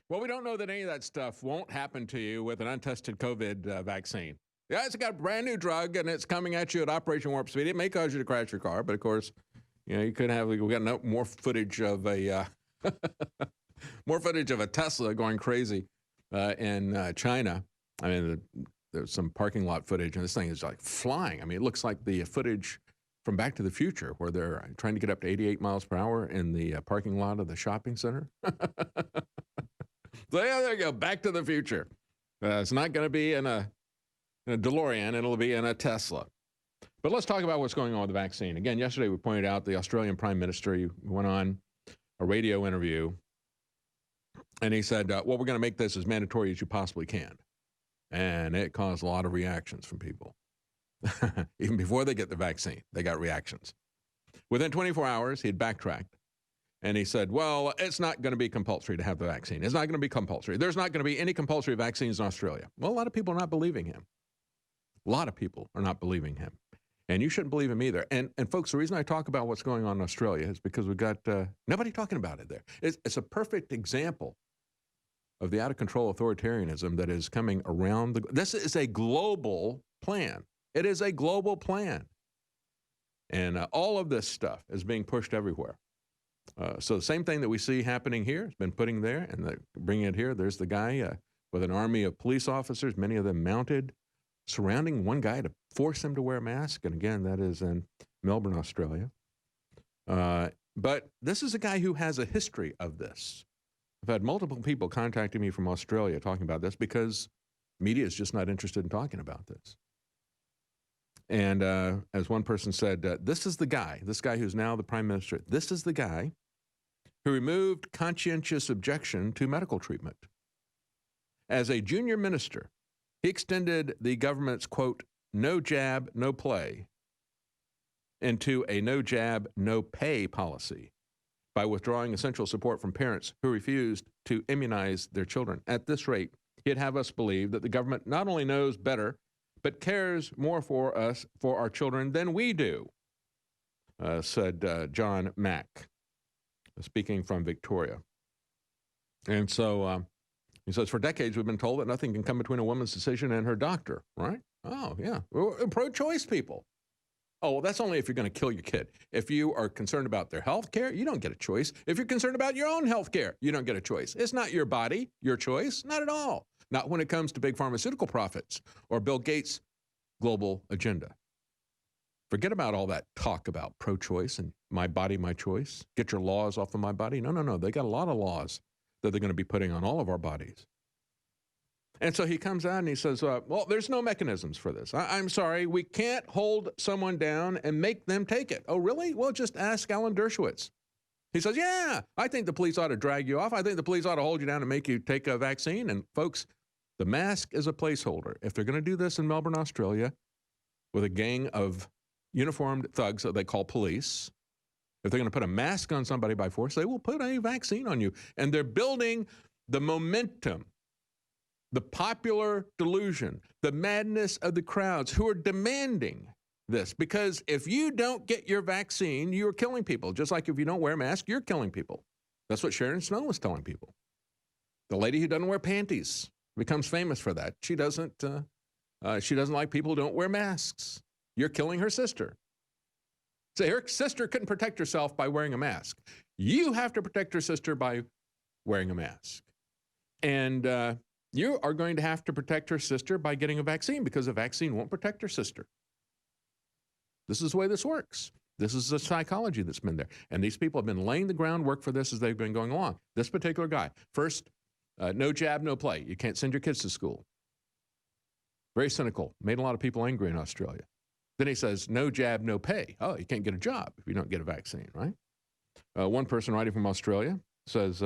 Well, we don't know that any of that stuff won't happen to you with an untested COVID vaccine. Yeah, it's got a brand new drug and it's coming at you at Operation Warp Speed. It may cause you to crash your car, but of course, you could have. We got more footage of a more footage of a Tesla going crazy in China. I mean, there's some parking lot footage, and this thing is like flying. I mean, it looks like the footage from Back to the Future, where they're trying to get up to 88 miles per hour in the parking lot of the shopping center. So yeah, there you go, Back to the Future. It's not going to be in a DeLorean, it'll be in a Tesla. But let's talk about what's going on with the vaccine. Again, yesterday we pointed out the Australian Prime Minister, he went on a radio interview, and he said, well, we're going to make this as mandatory as you possibly can. And it caused a lot of reactions from people. Even before they get the vaccine, they got reactions. Within 24 hours, he had backtracked. And he said, well, it's not going to be compulsory to have the vaccine. It's not going to be compulsory. There's not going to be any compulsory vaccines in Australia. Well, a lot of people are not believing him. A lot of people are not believing him. And you shouldn't believe him either. And folks, the reason I talk about what's going on in Australia is because we've got nobody talking about it there. It's a perfect example of the out-of-control authoritarianism that is coming around. This is a global plan. It is a global plan. And all of this stuff is being pushed everywhere. So the same thing that we see happening here has been putting there and bringing it here. There's the guy with an army of police officers, many of them mounted, surrounding one guy to force him to wear a mask. And again, that is in Melbourne, Australia. But this is a guy who has a history of this. I've had multiple people contacting me from Australia talking about this because media is just not interested in talking about this. And as one person said, this guy who's now the prime minister, this is the guy who removed conscientious objection to medical treatment. As a junior minister, he extended the government's, quote, no jab, no play into a no jab, no pay policy by withdrawing essential support from parents who refused to immunize their children. At this rate, he'd have us believe that the government not only knows better, but cares more for us, for our children, than we do, said John Mack, speaking from Victoria. And so he says, for decades, we've been told that nothing can come between a woman's decision and her doctor, right? Oh, yeah. We're pro-choice people. Oh, well, that's only if you're going to kill your kid. If you are concerned about their health care, you don't get a choice. If you're concerned about your own health care, you don't get a choice. It's not your body, your choice, not at all. Not when it comes to big pharmaceutical profits or Bill Gates' global agenda. Forget about all that talk about pro-choice and my body, my choice. Get your laws off of my body. No. They got a lot of laws that they're going to be putting on all of our bodies. And so he comes out and he says, well, there's no mechanisms for this. I'm sorry, we can't hold someone down and make them take it. Oh, really? Well, just ask Alan Dershowitz. He says, yeah, I think the police ought to drag you off. I think the police ought to hold you down and make you take a vaccine. And folks, the mask is a placeholder. If they're going to do this in Melbourne, Australia, with a gang of uniformed thugs that they call police, if they're going to put a mask on somebody by force, they will put a vaccine on you. And they're building the momentum, the popular delusion, the madness of the crowds who are demanding this. Because if you don't get your vaccine, you're killing people. Just like if you don't wear a mask, you're killing people. That's what Sharon Snow was telling people. The lady who doesn't wear panties becomes famous for that. She doesn't like people who don't wear masks. You're killing her sister. So her sister couldn't protect herself by wearing a mask. You have to protect her sister by wearing a mask. And you are going to have to protect her sister by getting a vaccine because a vaccine won't protect her sister. This is the way this works. This is the psychology that's been there. And these people have been laying the groundwork for this as they've been going along. This particular guy, first, no jab, no play. You can't send your kids to school. Very cynical. Made a lot of people angry in Australia. Then he says, no jab, no pay. Oh, you can't get a job if you don't get a vaccine, right? One person writing from Australia says,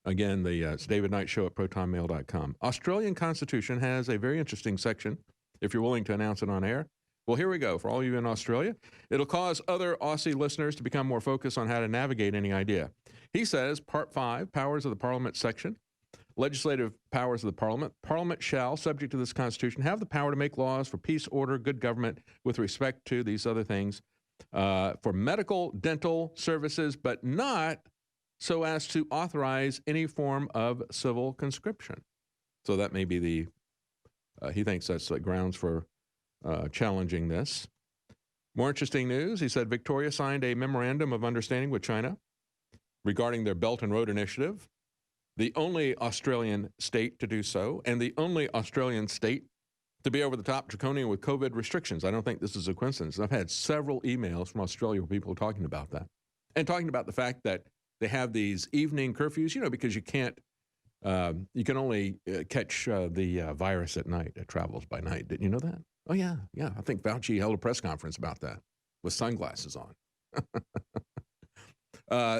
again, it's David Knight Show at protonmail.com. Australian Constitution has a very interesting section, if you're willing to announce it on air. Well, here we go. For all of you in Australia, it'll cause other Aussie listeners to become more focused on how to navigate any idea. He says, Part 5, Powers of the Parliament section, legislative powers of the Parliament. Parliament shall, subject to this Constitution, have the power to make laws for peace, order, good government with respect to these other things, for medical, dental services, but not so as to authorize any form of civil conscription. So that may be he thinks that's the grounds for challenging this. More interesting news, he said Victoria signed a memorandum of understanding with China regarding their Belt and Road Initiative, the only Australian state to do so, and the only Australian state to be over the top draconian with COVID restrictions. I don't think this is a coincidence. I've had several emails from Australia where people talking about that and talking about the fact that they have these evening curfews, because you can't, you can only catch the virus at night. It travels by night. Didn't you know that? Oh, yeah. I think Fauci held a press conference about that with sunglasses on.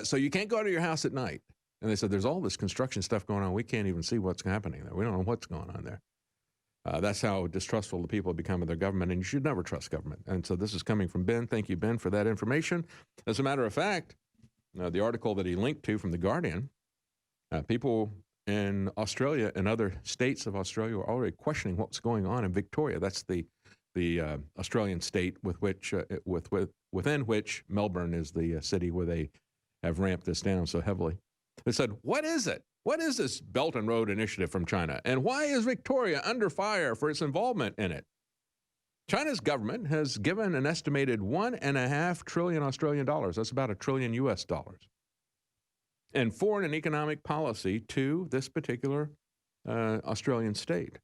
So you can't go out of your house at night. And they said, there's all this construction stuff going on. We can't even see what's happening there. We don't know what's going on there. That's how distrustful the people have become of their government, and you should never trust government. And so this is coming from Ben. Thank you, Ben, for that information. As a matter of fact, the article that he linked to from The Guardian, people in Australia and other states of Australia are already questioning what's going on in Victoria. That's the Australian state within which Melbourne is the city where they have ramped this down so heavily. They said, what is it? What is this Belt and Road Initiative from China? And why is Victoria under fire for its involvement in it? China's government has given an estimated $1.5 trillion Australian dollars. That's about $1 trillion US dollars. And foreign and economic policy to this particular Australian state.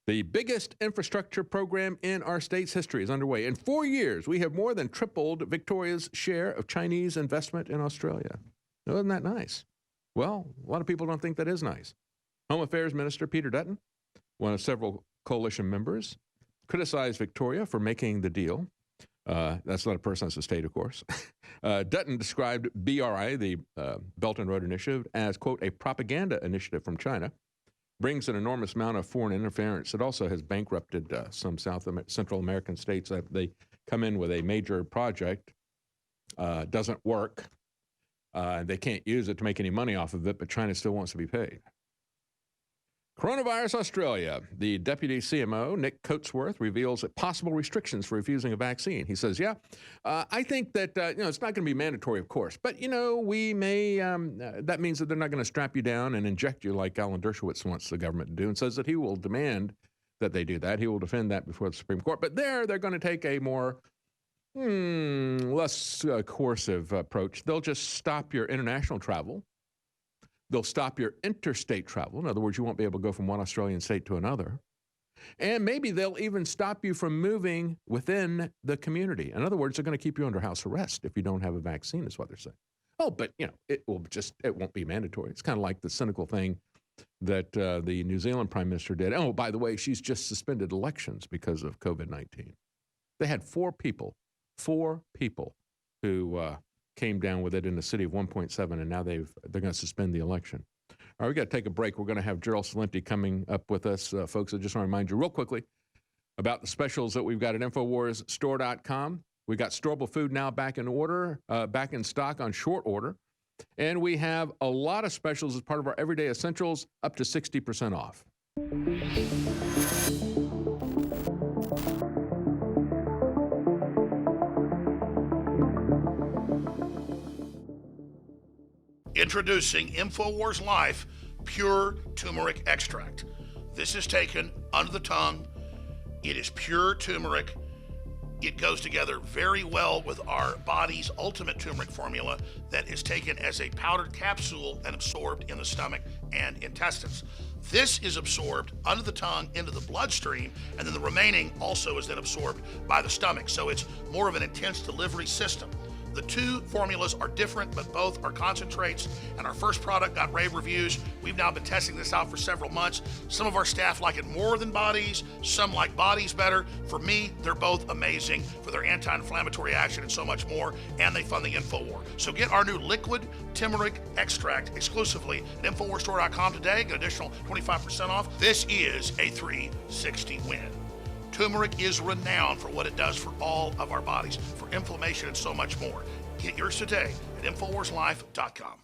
The biggest infrastructure program in our state's history is underway. In 4 years, we have more than tripled Victoria's share of Chinese investment in Australia. Isn't that nice? Well, a lot of people don't think that is nice. Home Affairs Minister Peter Dutton, one of several coalition members, criticized Victoria for making the deal. That's not a person, that's a state, of course. Dutton described BRI, the Belt and Road Initiative, as, quote, a propaganda initiative from China. Brings an enormous amount of foreign interference. It also has bankrupted some Central American states. They come in with a major project, doesn't work. They can't use it to make any money off of it, but China still wants to be paid. Coronavirus Australia. The deputy CMO, Nick Coatsworth, reveals possible restrictions for refusing a vaccine. He says, I think that, it's not going to be mandatory, of course, but, we may, that means that they're not going to strap you down and inject you like Alan Dershowitz wants the government to do, and says that he will demand that they do that. He will defend that before the Supreme Court. But they're going to take a more less coercive approach. They'll just stop your international travel. They'll stop your interstate travel. In other words, you won't be able to go from one Australian state to another. And maybe they'll even stop you from moving within the community. In other words, they're going to keep you under house arrest if you don't have a vaccine, is what they're saying. Oh, but, it won't be mandatory. It's kind of like the cynical thing that the New Zealand Prime Minister did. Oh, by the way, she's just suspended elections because of COVID-19. They had four people who came down with it in a city of 1.7, and now they're going to suspend the election. All right, we got to take a break. We're going to have Gerald Celente coming up with us. Folks, I just want to remind you real quickly about the specials that we've got at InfoWarsStore.com. We got storable food now back in stock on short order. And we have a lot of specials as part of our everyday essentials, up to 60% off. Introducing InfoWars Life Pure Turmeric Extract. This is taken under the tongue. It is pure turmeric. It goes together very well with our body's ultimate turmeric formula that is taken as a powdered capsule and absorbed in the stomach and intestines. This is absorbed under the tongue into the bloodstream, and then the remaining also is then absorbed by the stomach. So it's more of an intense delivery system. The two formulas are different, but both are concentrates, and our first product got rave reviews. We've now been testing this out for several months. Some of our staff like it more than bodies, some like bodies better. For me, they're both amazing for their anti-inflammatory action and so much more, and they fund the InfoWar. So get our new liquid turmeric extract exclusively at InfoWarsStore.com today. Get an additional 25% off. This is a 360 win. Turmeric is renowned for what it does for all of our bodies, for inflammation and so much more. Get yours today at InfoWarsLife.com.